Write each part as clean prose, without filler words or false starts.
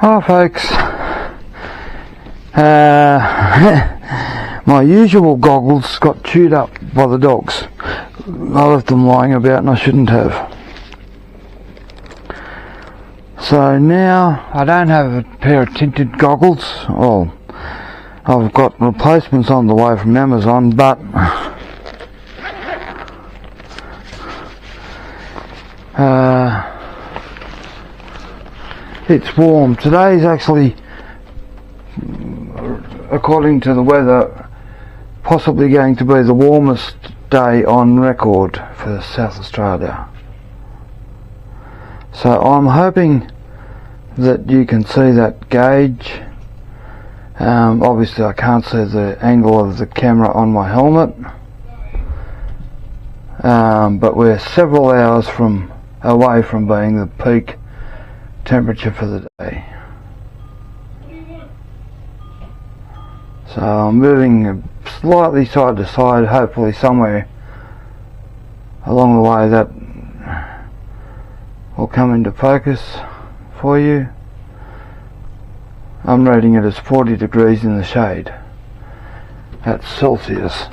Hi folks, my usual goggles got chewed up by the dogs. I left them lying about and I shouldn't have. So now I don't have a pair of tinted goggles. Well, I've got replacements on the way from Amazon, but it's warm. Today's actually, according to the weather, possibly going to be the warmest day on record for South Australia. So I'm hoping that you can see that gauge. Obviously I can't see the angle of the camera on my helmet, but we're several hours away from being the peak temperature for the day. So I'm moving slightly side to side, hopefully somewhere along the way that will come into focus for you. I'm rating it as 40 degrees in the shade. That's Celsius.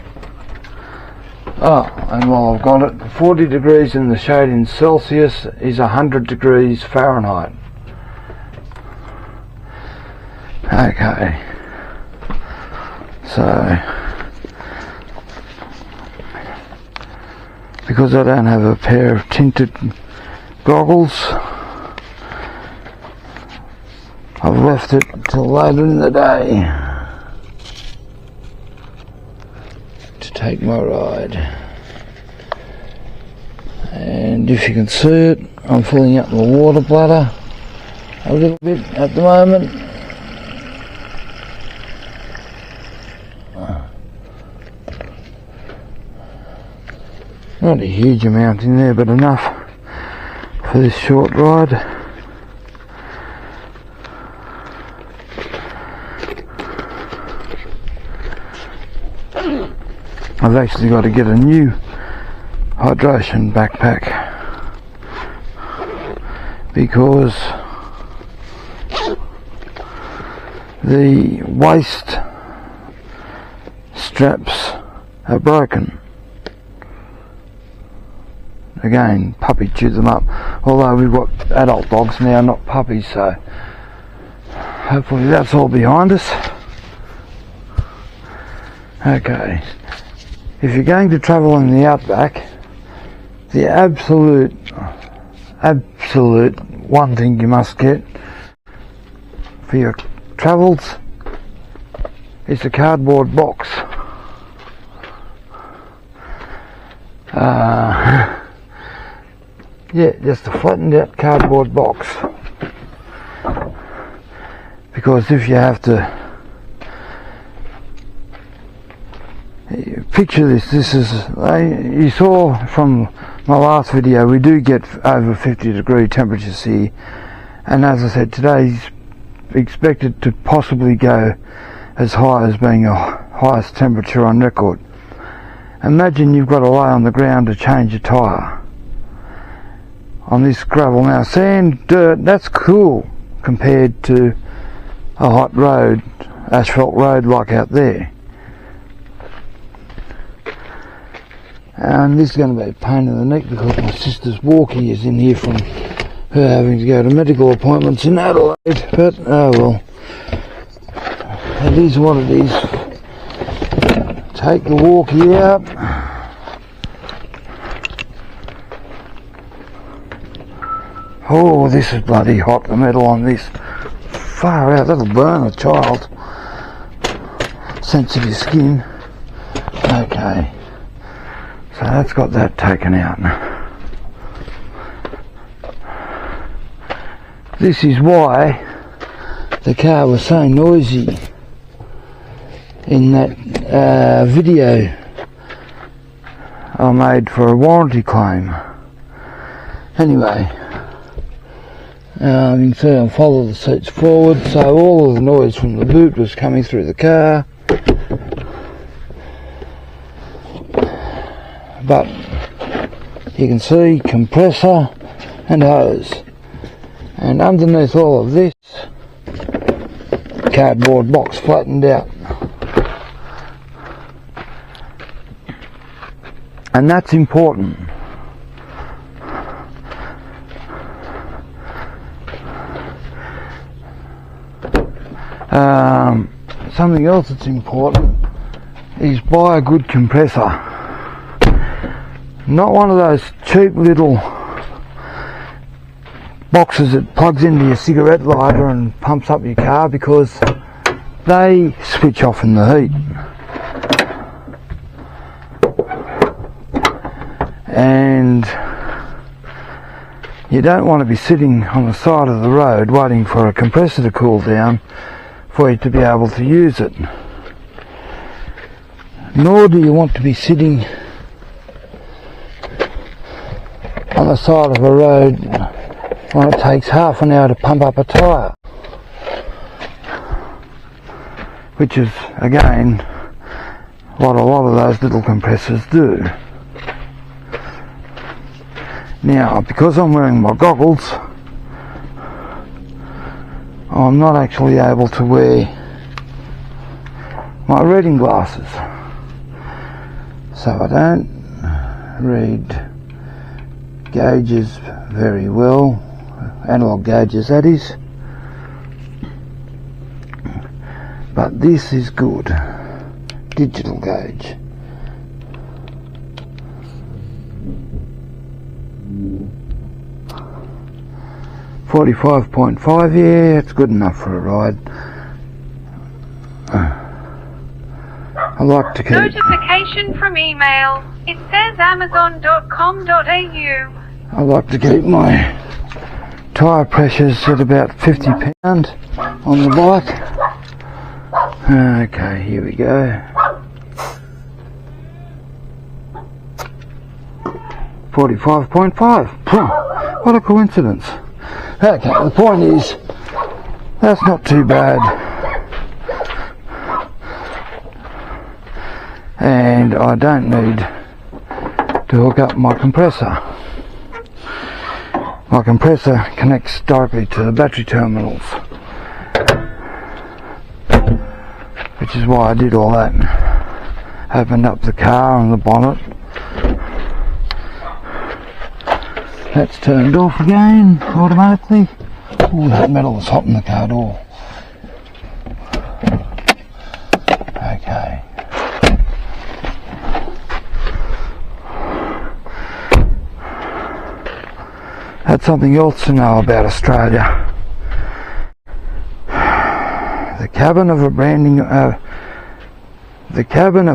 Oh, and while I've got it, 40 degrees in the shade in Celsius is 100 degrees Fahrenheit. Okay. So, because I don't have a pair of tinted goggles, I've left it till later in the day to take my ride. And if you can see it, I'm filling up my water bladder a little bit at the moment. Not a huge amount in there, but enough for this short ride. I've actually got to get a new hydration backpack because the waist straps are broken. Again, puppy chewed them up, although we've got adult dogs now, not puppies, so hopefully that's all behind us. Okay, if you're going to travel in the outback, the absolute one thing you must get for your travels is a cardboard box. Yeah, just a flattened out cardboard box, because if you have to picture this is, you saw from my last video, we do get over 50 degree temperatures here, and as I said, today's expected to possibly go as high as being the highest temperature on record. Imagine you've got to lay on the ground to change a tyre on this gravel. Now sand, dirt, that's cool compared to a hot road, asphalt road like out there. And this is going to be a pain in the neck because my sister's walkie is in here from her having to go to medical appointments in Adelaide, but oh well, it is what it is. Take the walkie out. Oh, this is bloody hot, the metal on this. Far out, that'll burn a child. Sensitive skin. Okay. So that's got that taken out. This is why the car was so noisy in that video I made for a warranty claim. Anyway, you can see I'll follow the seats forward, so all of the noise from the boot was coming through the car. But you can see compressor and hose, and underneath all of this cardboard box flattened out. And that's important. Something else that's important is buy a good compressor. Not one of those cheap little boxes that plugs into your cigarette lighter and pumps up your car, because they switch off in the heat. And you don't want to be sitting on the side of the road waiting for a compressor to cool down for you to be able to use it. Nor do you want to be sitting on the side of a road when it takes half an hour to pump up a tyre, which is again what a lot of those little compressors do. Now, because I'm wearing my goggles, I'm not actually able to wear my reading glasses, so I don't read gauges very well, analog gauges that is, but this is good, digital gauge. .5, yeah, it's good enough for a ride. I like to keep... Notification from email. It says amazon.com.au. I like to keep my tyre pressures at about 50 pound on the bike. Okay, here we go. 45.5. What a coincidence. Okay, the point is, that's not too bad. And I don't need to hook up my compressor. My compressor connects directly to the battery terminals, which is why I did all that. Opened up the car and the bonnet. That's turned off again automatically. Oh, that metal is hot in the car door. Okay. That's something else to know about Australia. The cabin of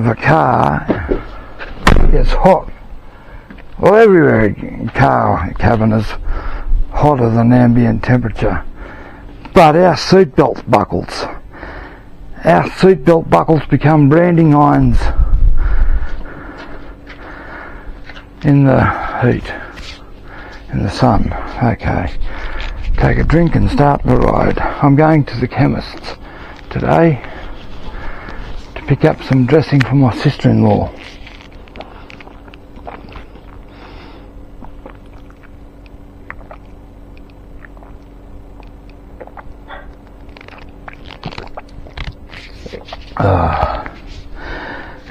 a car is hot. Well, everywhere a car cabin is hotter than ambient temperature. But our seatbelt buckles become branding irons in the heat, in the sun. Okay, take a drink and start the ride. I'm going to the chemist's today to pick up some dressing for my sister-in-law.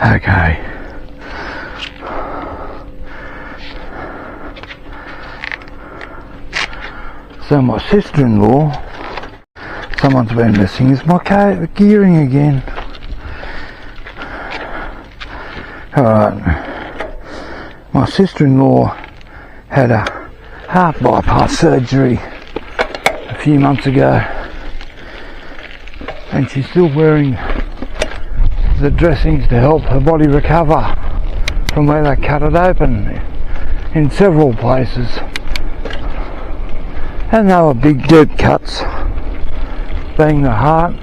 Okay. So my sister-in-law, someone's been missing, is my gearing again. Alright. My sister-in-law had a heart bypass surgery a few months ago, and she's still wearing the dressings to help her body recover from where they cut it open in several places. And they were big deep cuts, being the heart.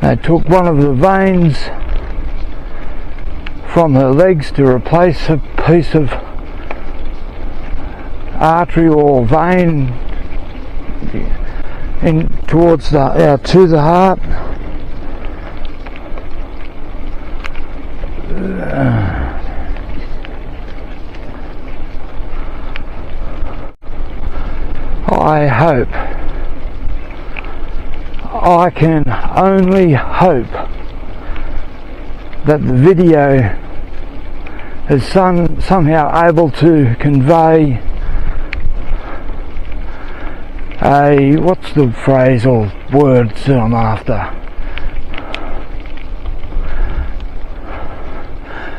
They took one of the veins from her legs to replace a piece of artery or vein in towards the to the heart. I hope, I can only hope that the video is somehow able to convey what's the phrase or words that I'm after?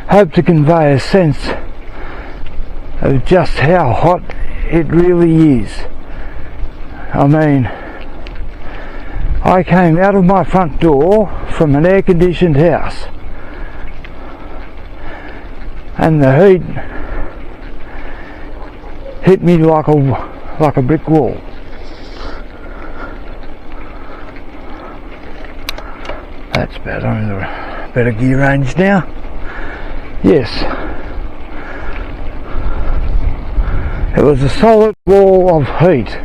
Hope to convey a sense of just how hot it really is. I mean, I came out of my front door from an air-conditioned house, and the heat hit me like a brick wall. That's better. I'm in the better gear range now. Yes. It was a solid wall of heat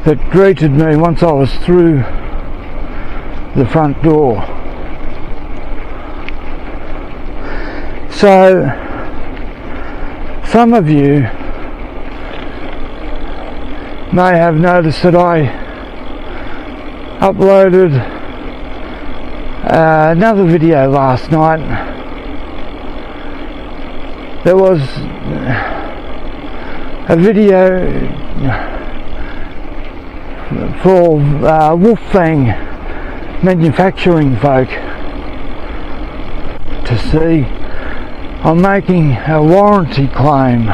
that greeted me once I was through the front door. So, some of you may have noticed that I uploaded another video last night. There was a video for Wolfgang manufacturing folk to see. I'm making a warranty claim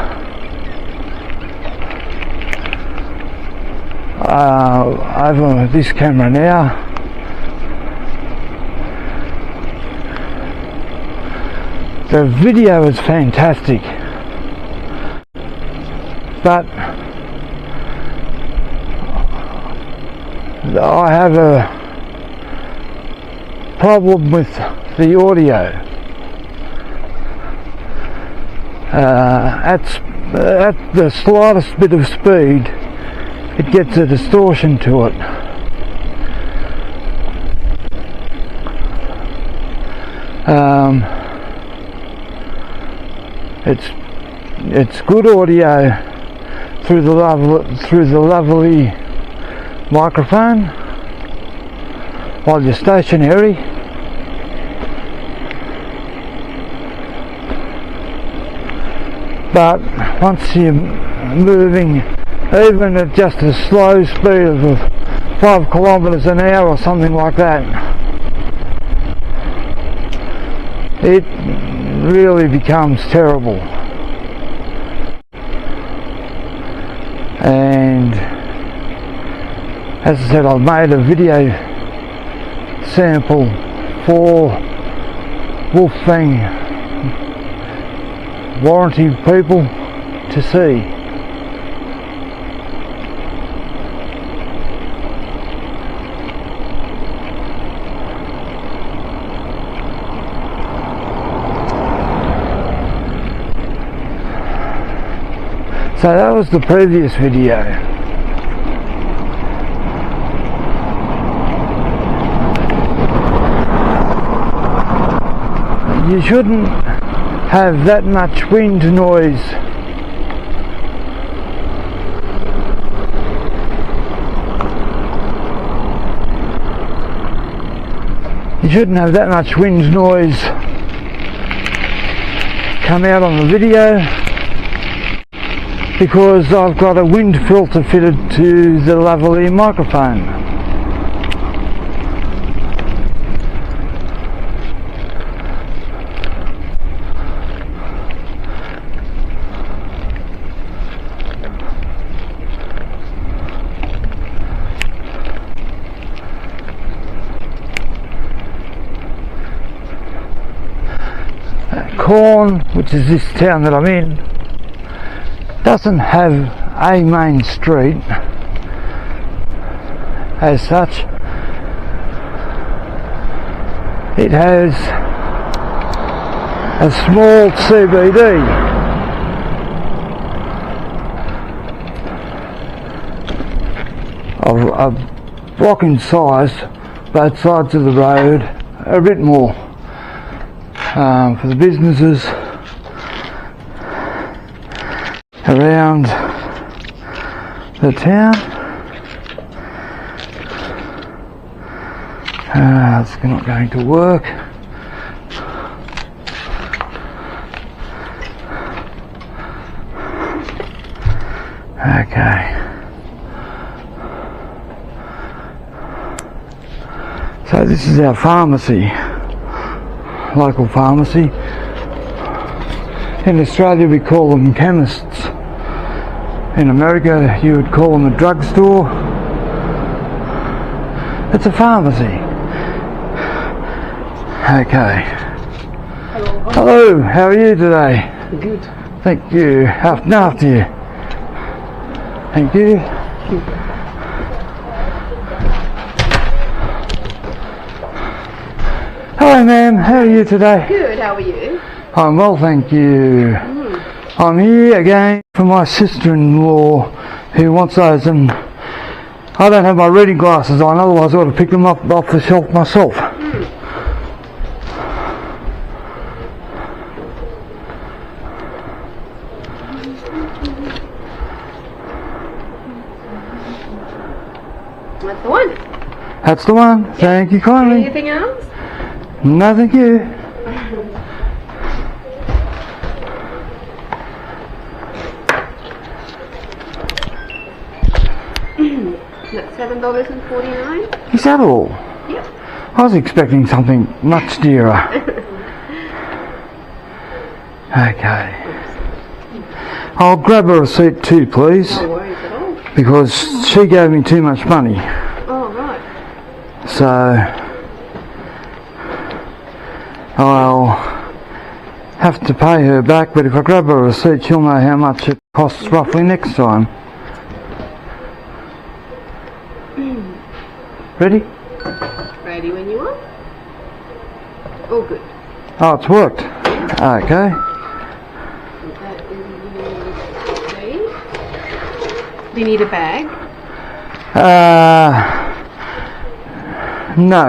over this camera now. The video is fantastic, but I have a problem with the audio. At the slightest bit of speed, it gets a distortion to it. It's good audio through the lovely microphone while you're stationary. But once you're moving, even at just a slow speed of 5 kilometres an hour or something like that, it really becomes terrible. And as I said, I've made a video sample for Wolfgang warranty people to see. So that was the previous video. You shouldn't have that much wind noise come out on the video, because I've got a wind filter fitted to the lavalier microphone. Corn, which is this town that I'm in, doesn't have a main street as such. It has a small CBD. Of a block in size, both sides of the road, a bit more for the businesses around the town. It's not going to work. Okay. So this is our pharmacy, local pharmacy. In Australia we call them chemists. In America you would call them a drugstore. It's a pharmacy. Okay. Hello, how are you today? Good. Thank you. After you. Thank you. Hello ma'am, how are you today? Good, how are you? I'm well, thank you. I'm here again for my sister-in-law who wants those, and I don't have my reading glasses on, otherwise I ought to pick them up off the shelf myself. That's the one. That's the one. Thank you kindly. Anything else? No, thank you. That's $7.49. Is that all? Yep. I was expecting something much dearer. Okay. I'll grab a receipt too, please, No worries at all. because she gave me too much money. Oh, right. So I'll have to pay her back, but if I grab a receipt she'll know how much it costs roughly next time. Ready? Ready when you are. Oh, good. Oh, it's worked. Okay. That is the... Do you need a bag? No.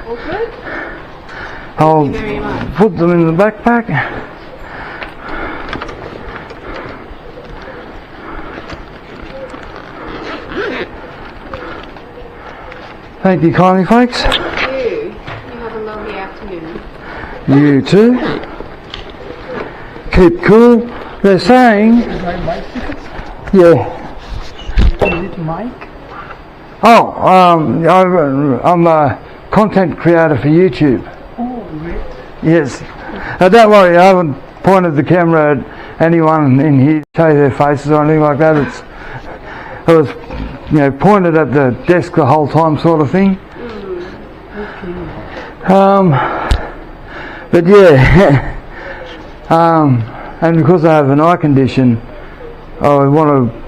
All good? I'll Thank you very much. put them in the backpack. Thank you kindly, folks. Thank you. You have a lovely afternoon. You too. Keep cool. They're saying... Yeah. Is it Mike? Oh, I'm a content creator for YouTube. Oh, great. Yes. Don't worry, I haven't pointed the camera at anyone in here to show their faces or anything like that. It was, pointed at the desk the whole time, sort of thing. But yeah, and because I have an eye condition, I want to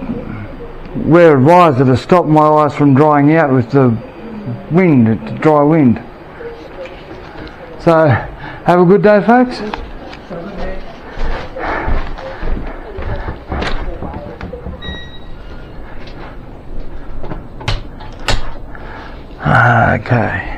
wear a visor to stop my eyes from drying out with the wind, dry wind. So, have a good day, folks. Okay.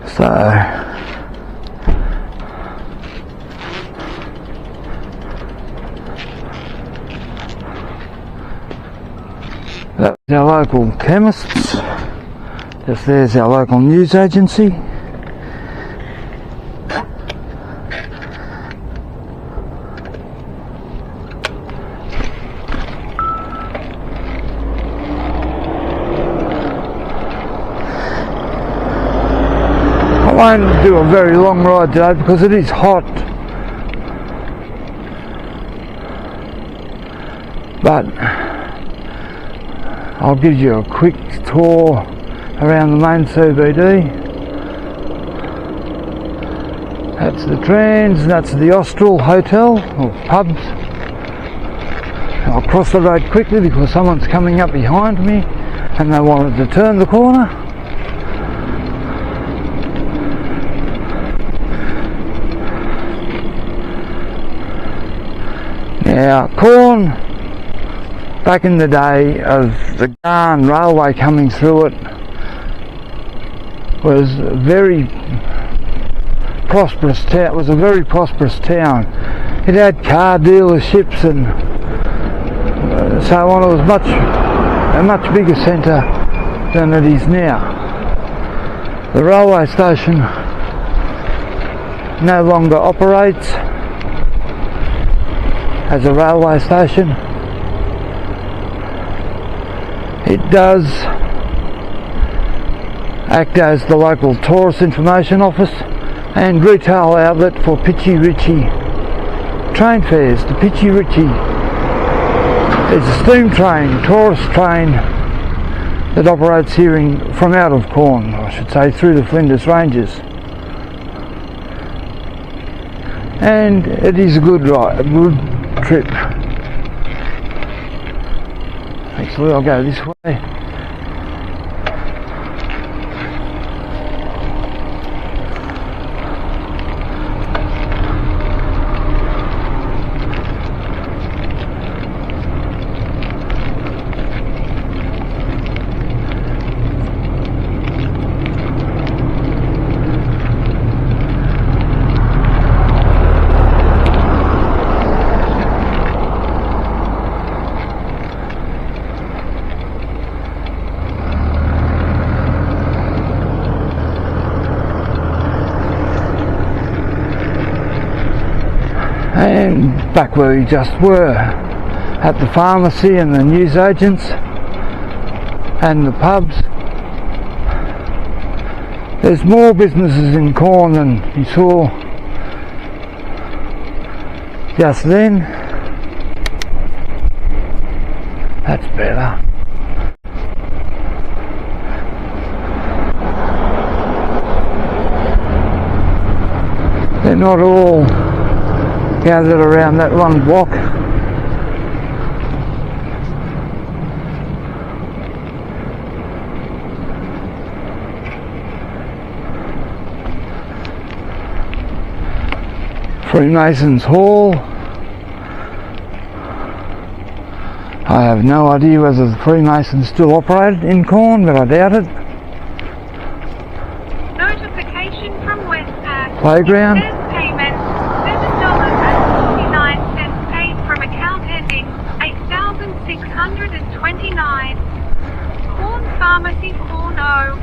So that's our local chemists. Just there's our local news agency. I won't do a very long ride today because it is hot, but I'll give you a quick tour around the main CBD. That's the Trans, and that's the Austral Hotel or pub. I'll cross the road quickly because someone's coming up behind me and they wanted to turn the corner. Now, corn, back in the day of the Garn Railway coming through it, was a very prosperous town. It was a very prosperous town. It had car dealerships and so on. It was a much bigger centre than it is now. The railway station no longer operates as a railway station. It does act as the local tourist information office and retail outlet for Pitchy Ritchie train fares. The Pitchy Ritchie is a steam train, tourist train that operates here from out of Corn, I should say, through the Flinders Ranges. And it is a good ride, a good trip. Actually, I'll go this way. And back where we just were, at the pharmacy and the newsagents and the pubs, there's more businesses in Corn than you saw just then. That's better. They're not all gathered around that one block. Freemasons Hall. I have no idea whether the Freemasons still operated in Corn, but I doubt it. Notification from Westpac. Playground. It says payment $7.49 paid from account ending 8629. Corn Pharmacy Corn O.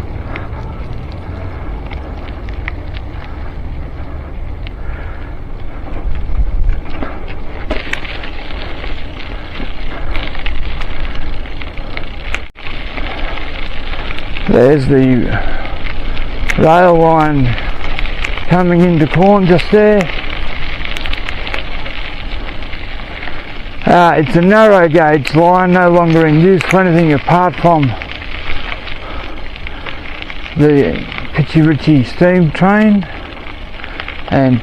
There's the rail line coming into Corn just there. It's a narrow gauge line, no longer in use for anything apart from the Pitchy Ritchie steam train and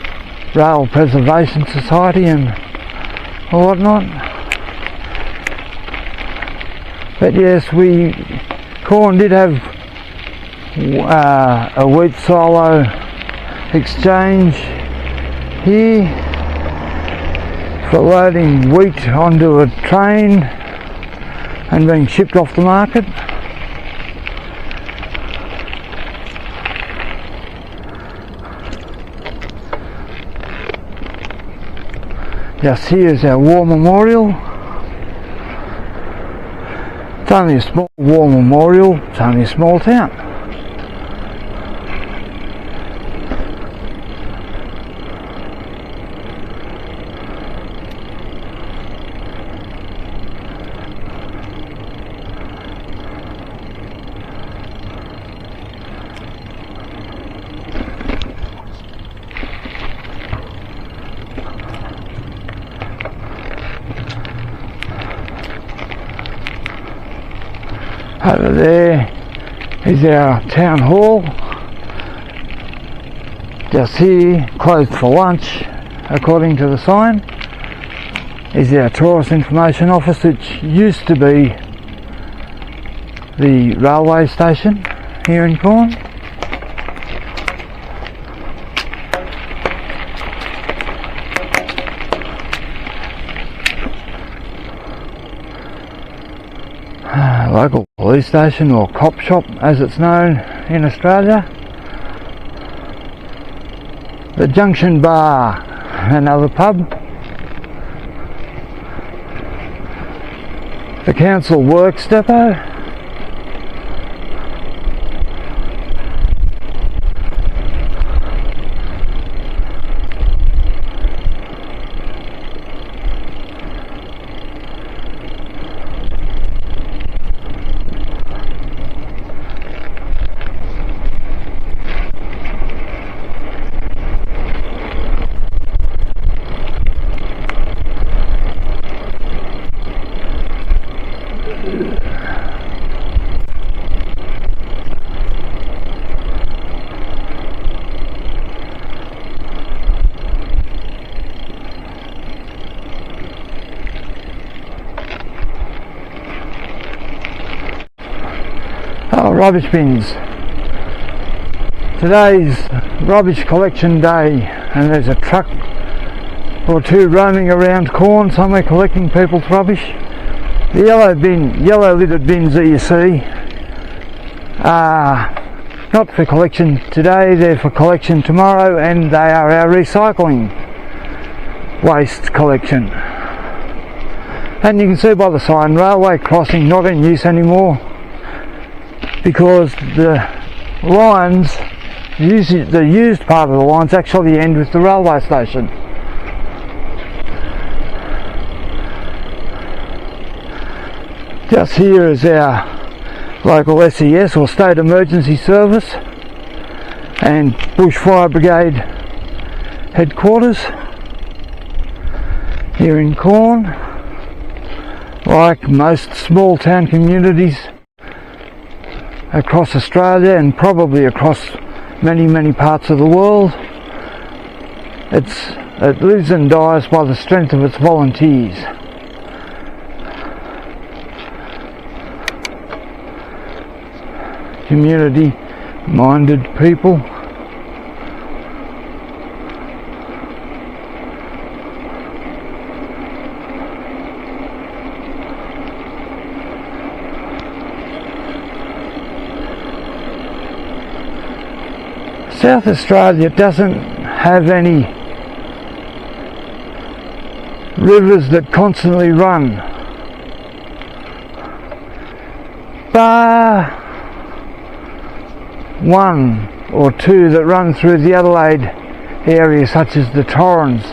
Rail Preservation Society and whatnot. But yes, Corn did have a wheat silo exchange here for loading wheat onto a train and being shipped off the market. Just here is our war memorial. It's only a small war memorial, it's only a small town. Over there is our town hall. Just here, closed for lunch, according to the sign, is our tourist information office, which used to be the railway station here in Corn. Local police station, or cop shop as it's known in Australia. the Junction Bar, another pub, the Council Works Depot, rubbish bins. Today's rubbish collection day, and there's a truck or two roaming around Corn somewhere collecting people's rubbish. The yellow lidded bins that you see are not for collection today, they're for collection tomorrow, and they are our recycling waste collection. And you can see by the sign, railway crossing not in use anymore, because the lines, the used part of the lines actually end with the railway station. Just here is our local SES or State Emergency Service and Bushfire Brigade headquarters here in Corn. Like most small town communities across Australia and probably across many parts of the world, it lives and dies by the strength of its volunteers. Community minded people. South Australia doesn't have any rivers that constantly run, bar one or two that run through the Adelaide area, such as the Torrens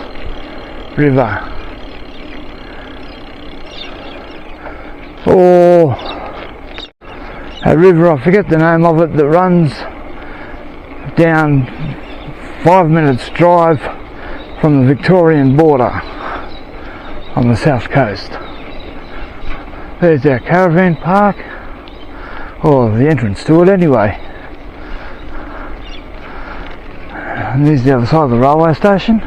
River or a river, I forget the name of it, that runs down 5 minutes drive from the Victorian border on the south coast. There's our caravan park, or the entrance to it anyway. And there's the other side of the railway station.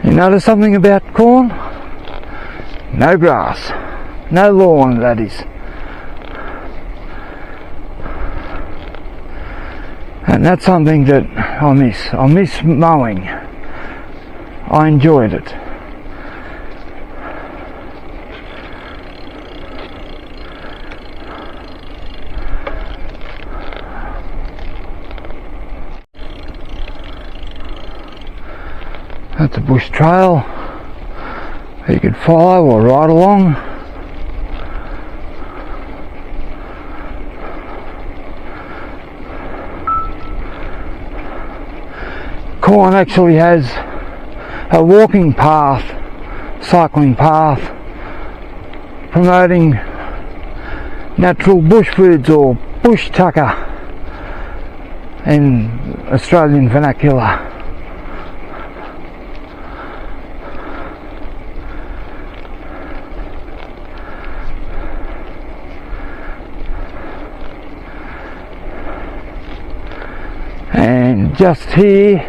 You notice something about Corn? No grass, no lawn, that is. And that's something that I miss. I miss mowing. I enjoyed it. That's a bush trail you could follow or ride along. Corn actually has a walking path, cycling path, promoting natural bush foods or bush tucker in Australian vernacular. And just here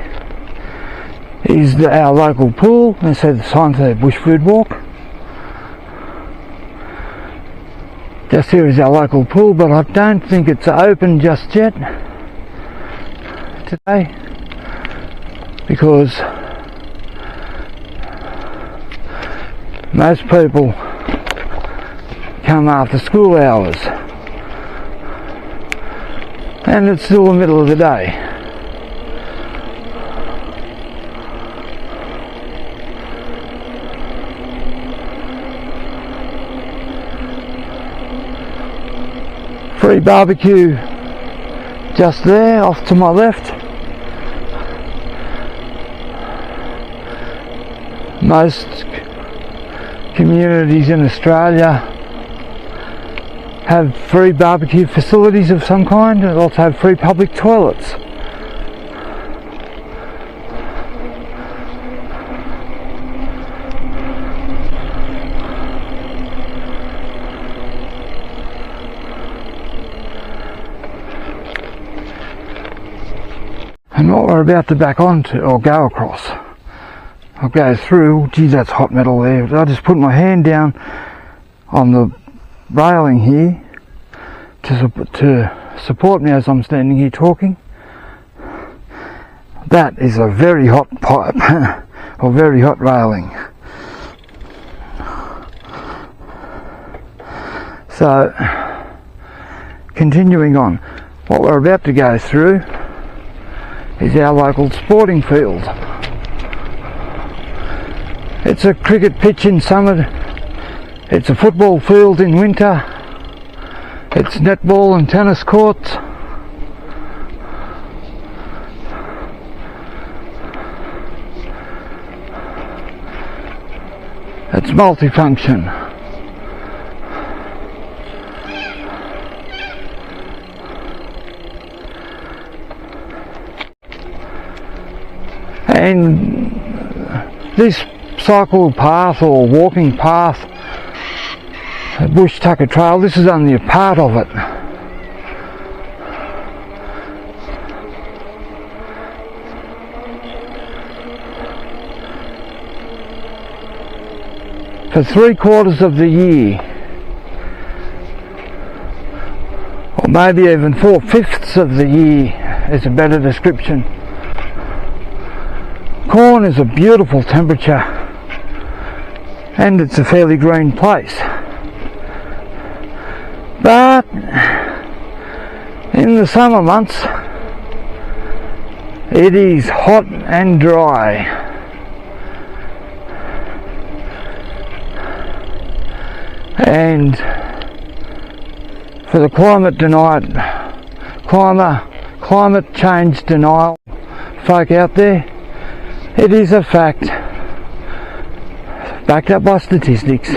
is our local pool. They said the sign for the bush food walk. Just here is our local pool, but I don't think it's open just yet today, because Most people come after school hours, and it's still the middle of the day. Free barbecue just there, off to my left. Most communities in Australia have free barbecue facilities of some kind, and also have free public toilets. And what we're about to back onto, or go across, I'll go through. Gee, that's hot metal there. I just put my hand down on the railing here to support me as I'm standing here talking. That is a very hot pipe, or very hot railing. So, continuing on, what we're about to go through is our local sporting field. It's a cricket pitch in summer, it's a football field in winter, it's netball and tennis courts. It's multifunction. And this cycle path or walking path, Bush Tucker Trail, this is only a part of it. For 3/4 of the year, or maybe even 4/5 of the year is a better description, Corn is a beautiful temperature, and it's a fairly green place. But in the summer months, it is hot and dry. And for the climate change denial folk out there, it is a fact, backed up by statistics,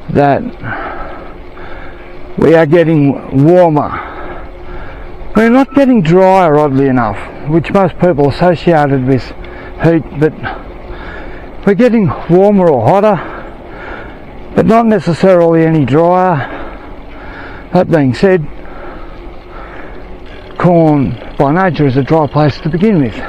that we are getting warmer. We're not getting drier, oddly enough, which most people associated with heat, but we're getting warmer or hotter, but not necessarily any drier. That being said, Corn by nature is a dry place to begin with.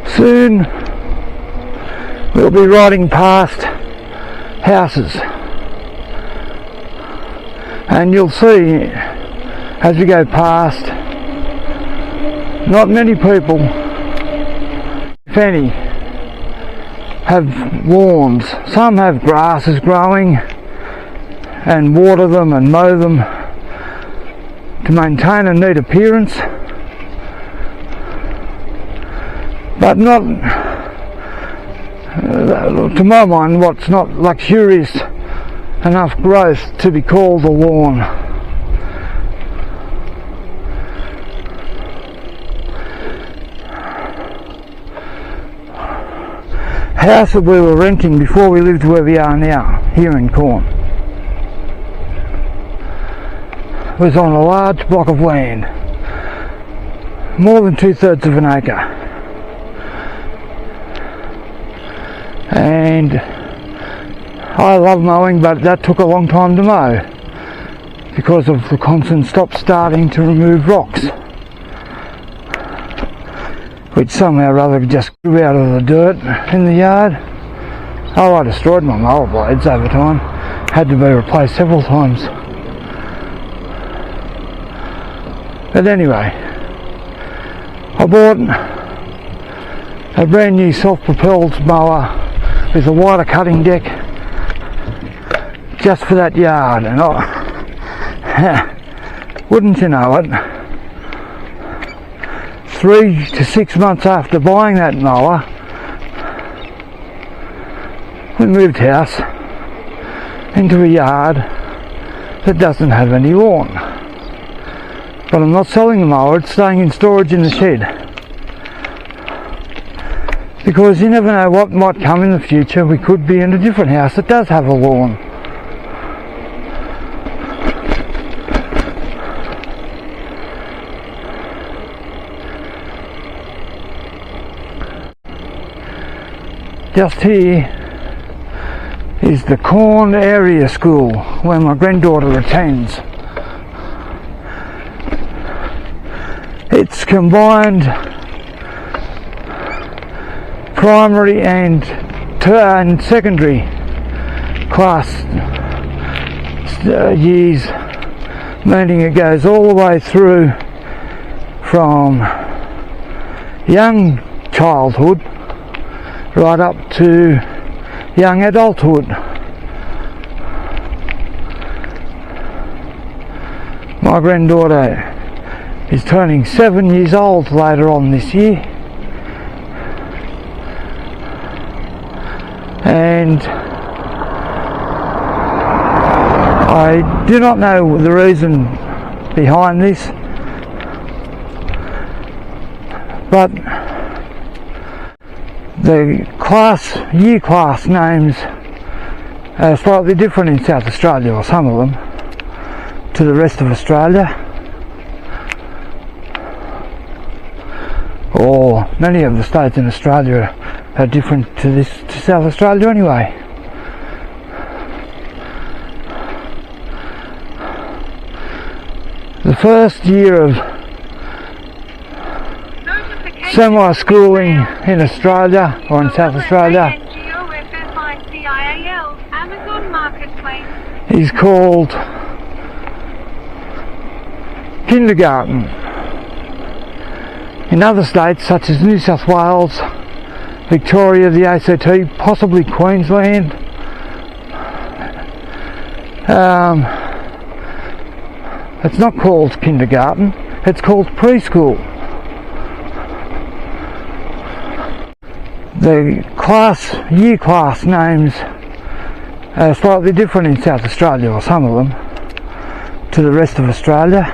Soon we'll be riding past houses, and you'll see as we go past, not many people, if any, have lawns. Some have grasses growing and water them and mow them to maintain a neat appearance. But not, to my mind, what's not luxurious enough growth to be called a lawn. House that we were renting before we lived where we are now, here in Corn, was on a large block of land, more than 2/3 of an acre. And I love mowing, but that took a long time to mow because of the constant stop-starting to remove rocks, which somehow or other just grew out of the dirt in the yard. Oh, I destroyed my mower blades over time. had to be replaced several times. But anyway, I bought a brand new self-propelled mower with a wider cutting deck just for that yard, and wouldn't you know it, 3 to 6 months after buying that mower, we moved house into a yard that doesn't have any lawn. But I'm not selling the mower, it's staying in storage in the shed. Because you never know what might come in the future. We could be in a different house that does have a lawn. Just here is the Corn Area School where my granddaughter attends. It's combined primary and secondary class years, meaning it goes all the way through from young childhood right up to young adulthood. My granddaughter is turning 7 years old later on this year, and I do not know the reason behind this, but the year class names are slightly different in South Australia, or some of them, to the rest of Australia, or many of the states in Australia are different to South Australia anyway. The first year of semi-schooling in Australia, or in South Australia, is called kindergarten. In other states such as New South Wales, Victoria, the ACT, possibly Queensland, it's not called kindergarten, it's called preschool. The year class names are slightly different in South Australia, or some of them, to the rest of Australia,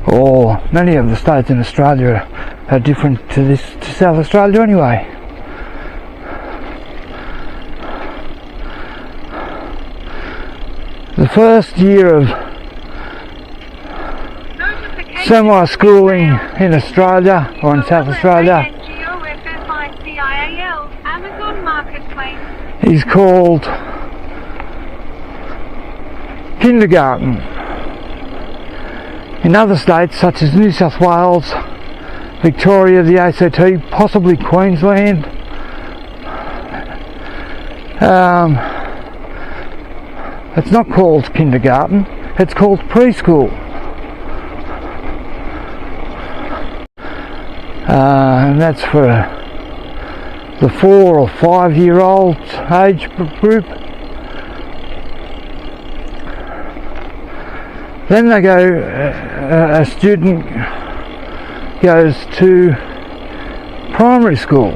or many of the states in Australia are different to South Australia anyway. The first year of semi-schooling in Australia, or in South Australia, is called kindergarten. In other states such as New South Wales, Victoria, the ACT, possibly Queensland, it's not called kindergarten, it's called preschool. And that's for the 4 or 5 year old age group. Then they go, a student goes to primary school.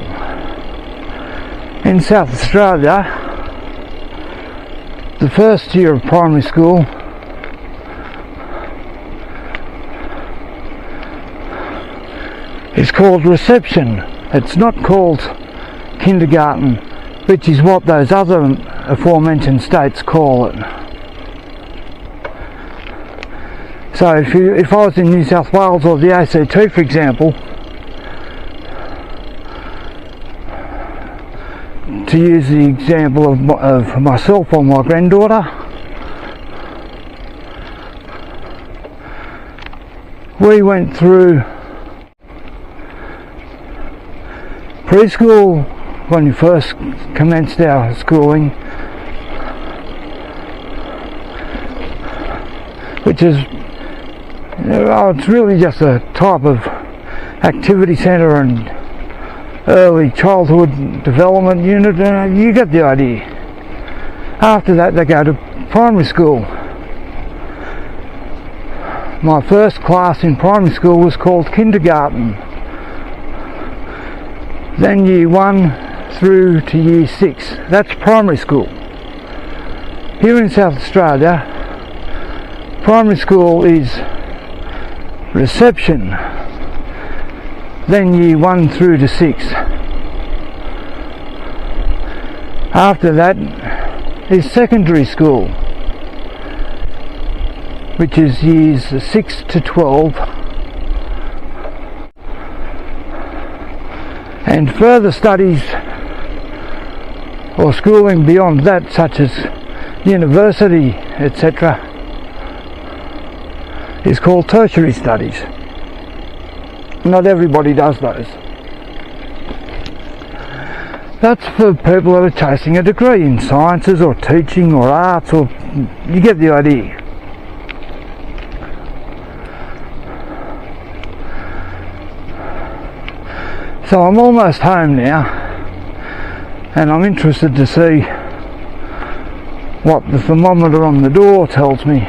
In South Australia, the first year of primary school is called reception. It's not called kindergarten, which is what those other aforementioned states call it. So if I was in New South Wales or the ACT, for example, to use the example of myself or my granddaughter, we went through preschool when we first commenced our schooling, which is, it's really just a type of activity centre and early childhood development unit. You get the idea. After that they go to primary school. My first class in primary school was called kindergarten. Then year 1 through to year 6. That's primary school. Here in South Australia, primary school is reception, then year 1 through to 6. After that is secondary school, which is years 6 to 12, and further studies or schooling beyond that, such as university, etc., is called tertiary studies. Not everybody does those. That's for people that are chasing a degree in sciences or teaching or arts, or you get the idea. So I'm almost home now, and I'm interested to see what the thermometer on the door tells me.